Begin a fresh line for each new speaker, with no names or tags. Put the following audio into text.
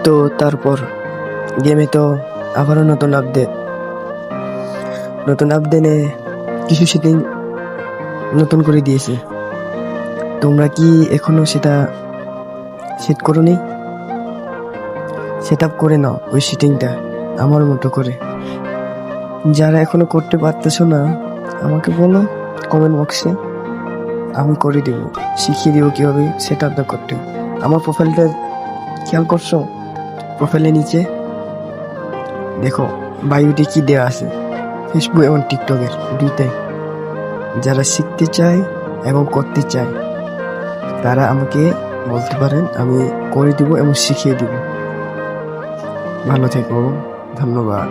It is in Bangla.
তো তারপর গেমে তো আবারও নতুন আপডেটে কিছু সেটিং নতুন করে দিয়েছে। তোমরা কি এখনো সেটা সেট করোনি? সেট আপ করে নাও ওই সেটিংটা আমার মতো করে। যারা এখনো করতে পারতেছো না আমাকে বলো কমেন্ট বক্সে, আমি করে দেব, শিখিয়ে দেবো কিভাবে সেট আপটা করতে। আমার প্রোফাইলটা খেয়াল করছো? প্রোফাইলের নিচে দেখো বায়োতে কি দেওয়া আছে, ফেসবুক এবং টিকটকের দুইটাই। যারা শিখতে চায় এবং করতে চায় তারা আমাকে বলতে পারেন, আমি করে দিব এবং শিখিয়ে দিব। ভালো থেকো, ধন্যবাদ।